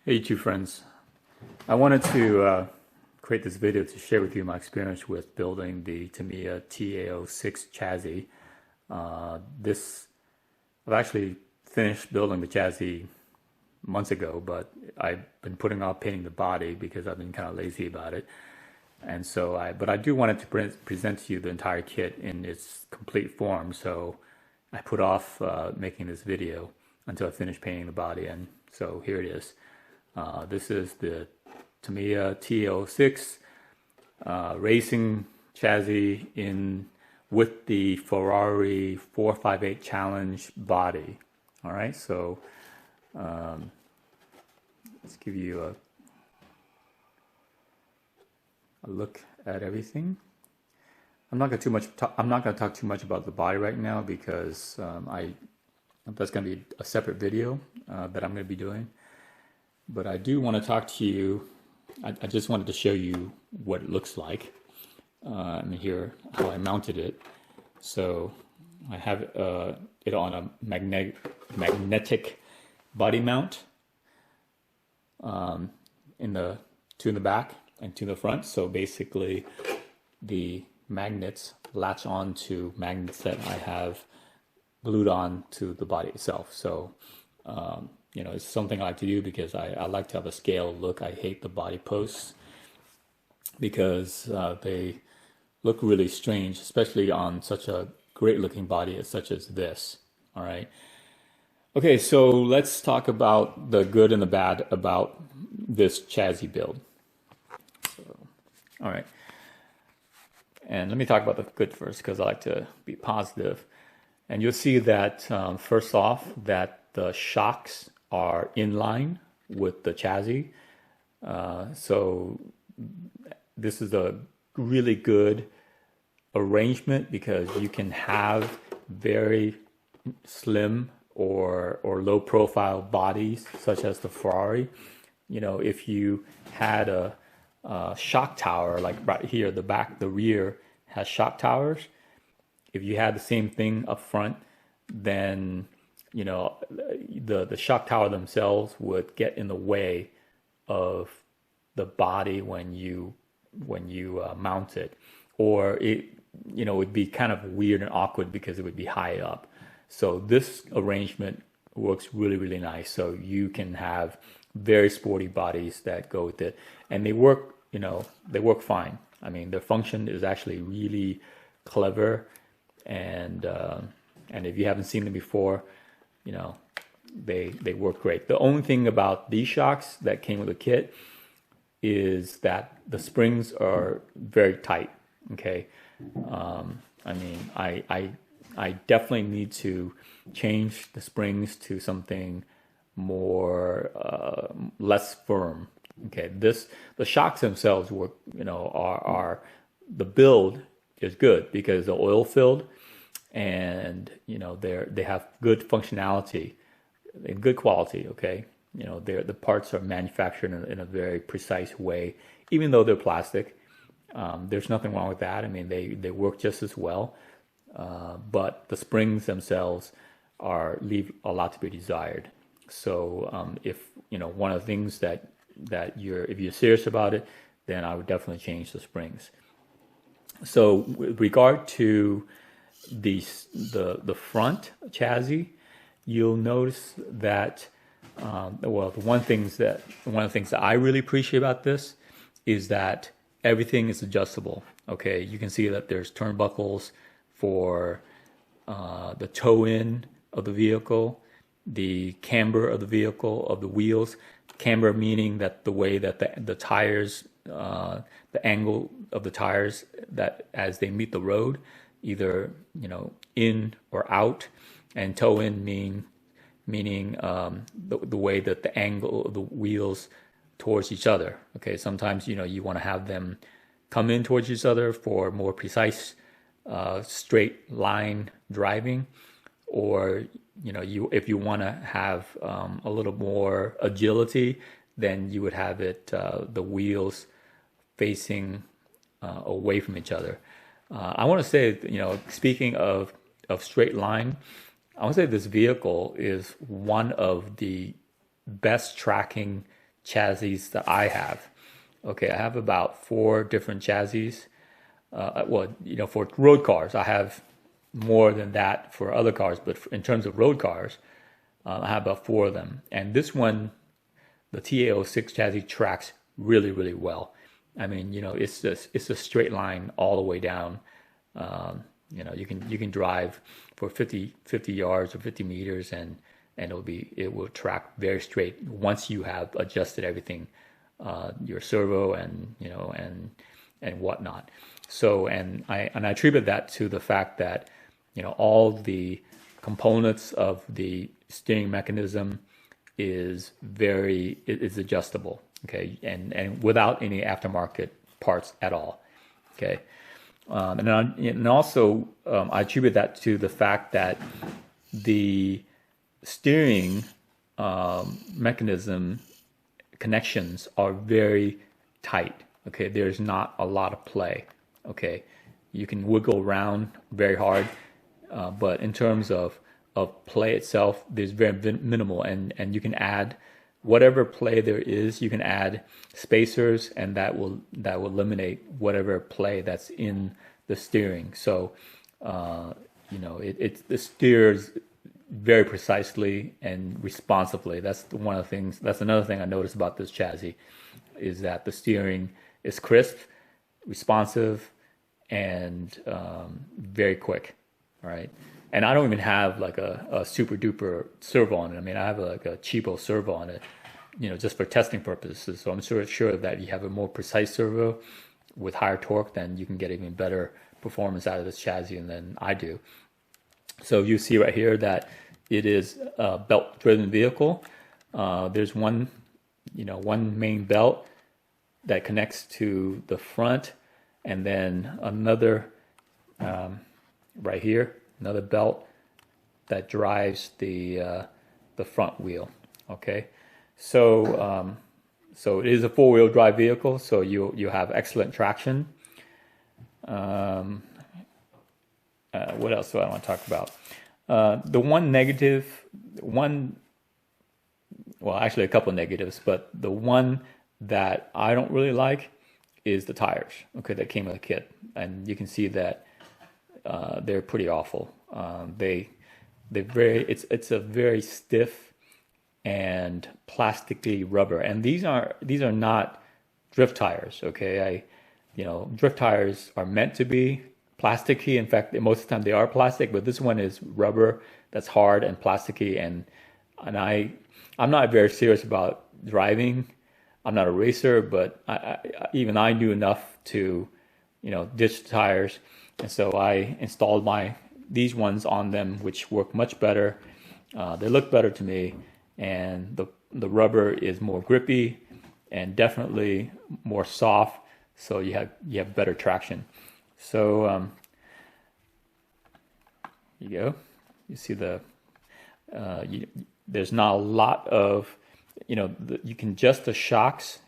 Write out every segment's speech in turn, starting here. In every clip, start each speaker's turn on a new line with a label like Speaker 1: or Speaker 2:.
Speaker 1: Hey YouTube friends, I wanted to create this video to share with you my experience with building the Tamiya TA06 chassis. I've actually finished building the chassis months ago, but I've been putting off painting the body because I've been kind of lazy about it. And so but I do want to present to you the entire kit in its complete form. So I put off making this video until I finish painting the body, and so here it is. This is the Tamiya TA06 racing chassis with the Ferrari 458 Challenge body. All right, so let's give you a look at everything. I'm not going to talk too much about the body right now because that's going to be a separate video that I'm going to be doing. But I do want to talk to you. I just wanted to show you what it looks like. And here how I mounted it. So I have it on a magnetic body mount two in the back and two in the front. So basically the magnets latch on to magnets that I have glued on to the body itself. So you know, it's something I like to do because I like to have a scale look. I hate the body posts because they look really strange, especially on such a great looking body such as this. All right. Okay, so let's talk about the good and the bad about this chassis build. All right. And let me talk about the good first because I like to be positive. And you'll see that first off, that the shocks are in line with the chassis. So this is a really good arrangement because you can have very slim or low profile bodies such as the Ferrari. You know, if you had a shock tower, like right here, the rear has shock towers. If you had the same thing up front, then you know the shock tower themselves would get in the way of the body when you mount it, or it would be kind of weird and awkward because it would be high up. So this arrangement works really nice. So you can have very sporty bodies that go with it, and they work fine. I mean, their function is actually really clever, and if you haven't seen them before, you know, they work great. The only thing about these shocks that came with the kit is that the springs are very tight. Okay, I mean, I definitely need to change the springs to something more less firm. Okay, the shocks themselves work. Are the build is good because they're oil filled, and they have good functionality and good quality. Okay, the parts are manufactured in a very precise way, even though they're plastic. There's nothing wrong with that. I mean, they work just as well, but the springs themselves leave a lot to be desired. So if one of the things that if you're serious about it, then I would definitely change the springs. So with regard to the front chassis, you'll notice that one of the things that I really appreciate about this is that everything is adjustable. Okay, you can see that there's turnbuckles for the toe in of the vehicle, the camber of the vehicle, of the wheels. Camber meaning that the way that the tires, the angle of the tires that as they meet the road, either in or out, and toe in meaning the way that the angle of the wheels towards each other. Okay, sometimes you want to have them come in towards each other for more precise straight line driving, or if you want to have a little more agility, then you would have it the wheels facing away from each other. I want to say, speaking of straight line, I want to say this vehicle is one of the best tracking chassis that I have. Okay, I have about 4 different chassis. Well, for road cars, I have more than that for other cars, but in terms of road cars, I have about 4 of them. And this one, the TA06 chassis, tracks really, really well. I mean, it's a straight line all the way down. You can drive for 50 yards or 50 meters, and it will track very straight once you have adjusted everything, your servo and whatnot. So and I attribute that to the fact that all the components of the steering mechanism is adjustable, okay, and without any aftermarket parts at all, okay. And also I attribute that to the fact that the steering mechanism connections are very tight, okay. There's not a lot of play, okay. You can wiggle around very hard, but in terms of play itself, there's very minimal, and you can add whatever play there is. You can add spacers, and that will eliminate whatever play that's in the steering. So it steers very precisely and responsively. That's one of the things. That's another thing I noticed about this chassis, is that the steering is crisp, responsive, and very quick. All right. And I don't even have like a super duper servo on it. I mean, I have like a cheapo servo on it, just for testing purposes. So I'm sure that you have a more precise servo with higher torque, then you can get even better performance out of this chassis than I do. So you see right here that it is a belt-driven vehicle. There's one main belt that connects to the front, and then another right here, another belt that drives the front wheel. Okay, so it is a 4-wheel drive vehicle, so you have excellent traction. What else do I want to talk about? The one negative, actually a couple of negatives, but the one that I don't really like is the tires. Okay, that came with the kit, and you can see that they're pretty awful. It's a very stiff and plasticky rubber, and these are not drift tires. Okay, drift tires are meant to be plasticky. In fact, most of the time they are plastic, but this one is rubber that's hard and plasticky, and I'm not very serious about driving. I'm not a racer, but even I knew enough to ditch the tires, and so I installed these ones on them, which work much better. They look better to me, and the rubber is more grippy and definitely more soft, so you have better traction. So you go. You see there's not a lot of you can adjust the shocks.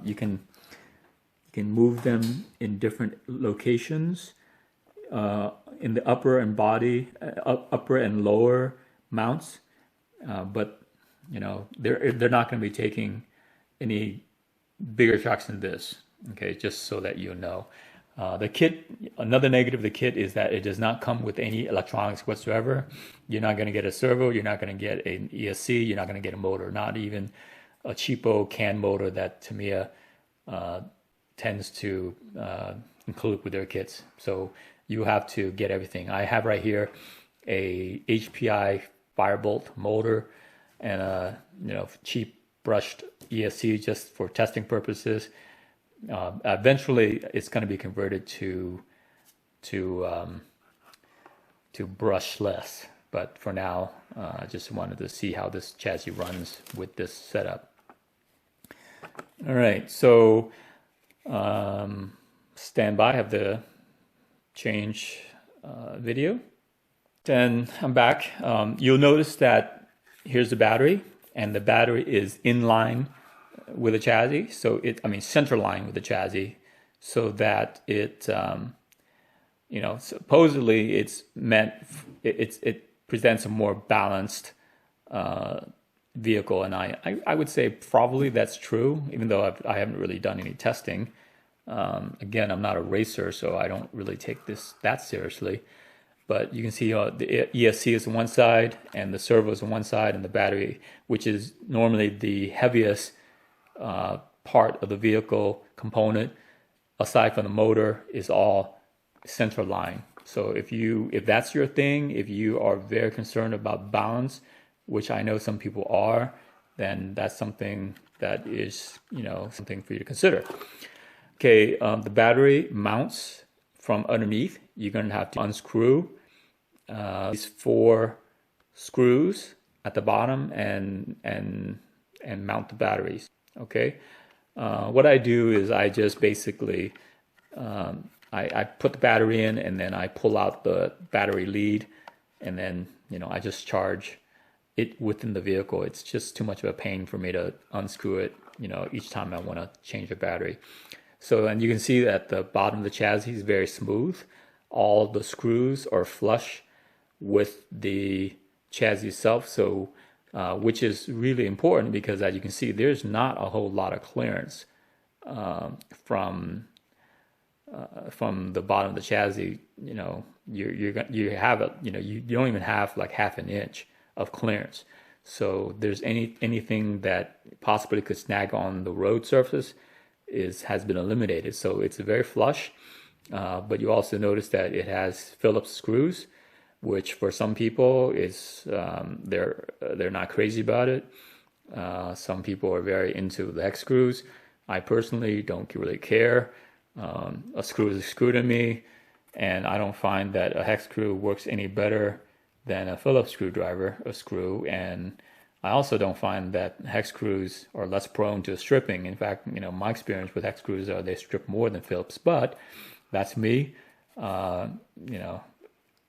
Speaker 1: You can move them in different locations in the upper and upper and lower mounts, but they're not going to be taking any bigger shocks than this. Okay, just so that you know. The kit, another negative of the kit is that it does not come with any electronics whatsoever. You're not going to get a servo, you're not going to get an ESC, you're not going to get a motor, not even a cheapo can motor that Tamiya tends to include with their kits. So you have to get everything. I have right here a HPI Firebolt motor and a cheap brushed ESC just for testing purposes. Eventually, it's going to be converted to brushless, but for now, I just wanted to see how this chassis runs with this setup. All right, so stand by. I have the change video. Then I'm back. You'll notice that here's the battery, and the battery is in line with the chassis, so center line with the chassis, so that it supposedly it's meant it presents a more balanced vehicle, and I would say probably that's true, even though I haven't really done any testing. Again, I'm not a racer, so I don't really take this that seriously. But you can see the ESC is on one side, and the servo is on one side, and the battery, which is normally the heaviest part of the vehicle component, aside from the motor, is all center line. So if that's your thing, if you are very concerned about balance, which I know some people are, then that's something that is, something for you to consider. Okay, the battery mounts from underneath. You're going to have to unscrew these 4 screws at the bottom and mount the batteries. Okay, what I do is I just basically I put the battery in, and then I pull out the battery lead, and then I just charge it within the vehicle. It's just too much of a pain for me to unscrew it each time I want to change the battery. So, and you can see that the bottom of the chassis is very smooth. All the screws are flush with the chassis itself, so which is really important, because as you can see, there's not a whole lot of clearance from the bottom of the chassis. You have it. You don't even have like half an inch of clearance. So there's anything that possibly could snag on the road surface has been eliminated. So it's very flush, but you also notice that it has Phillips screws, which for some people is they're not crazy about it. Some people are very into the hex screws. I personally don't really care. A screw is a screw to me, and I don't find that a hex screw works any better than a Phillips screw, and I also don't find that hex screws are less prone to stripping. In fact, my experience with hex screws are they strip more than Phillips, but that's me.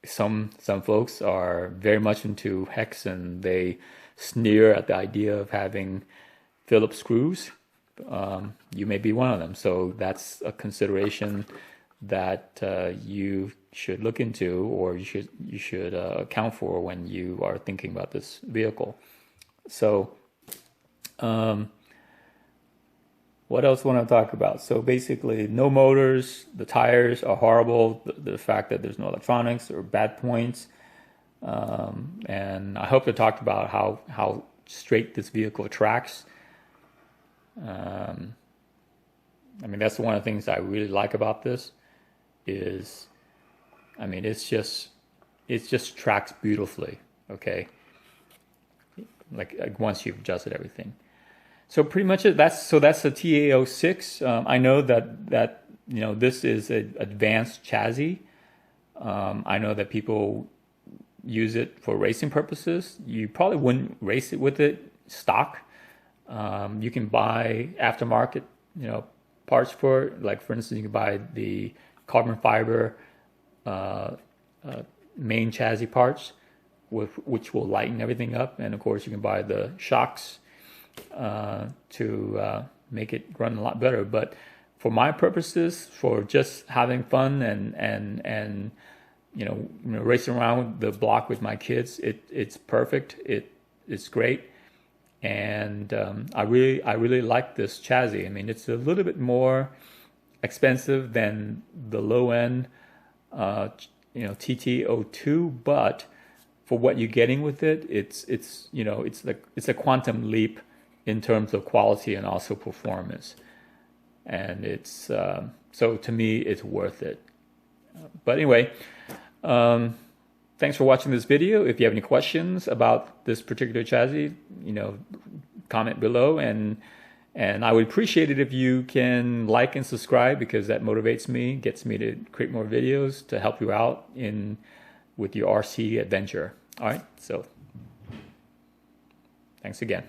Speaker 1: Some folks are very much into hex, and they sneer at the idea of having Phillips screws. You may be one of them, so that's a consideration that you should look into, or you should account for when you are thinking about this vehicle. So, what else want to talk about? So basically, no motors. The tires are horrible. The fact that there's no electronics are bad points. And I hope to talk about how straight this vehicle tracks. That's one of the things I really like about this. It just tracks beautifully. Okay. Like once you've adjusted everything. So pretty much that's the TA06. I know that this is an advanced chassis. I know that people use it for racing purposes. You probably wouldn't race it with it stock. You can buy aftermarket parts for it. Like for instance, you can buy the carbon fiber main chassis parts, which will lighten everything up, and of course you can buy the shocks to make it run a lot better. But for my purposes, for just having fun and racing around the block with my kids, it's perfect. It's great, and I really like this chassis. It's a little bit more expensive than the low end TT02, but for what you're getting with it, it's a quantum leap in terms of quality and also performance, and it's so to me it's worth it. But anyway, thanks for watching this video. If you have any questions about this particular chassis, comment below, and I would appreciate it if you can like and subscribe, because that motivates me, gets me to create more videos to help you out with your RC adventure. All right, so thanks again.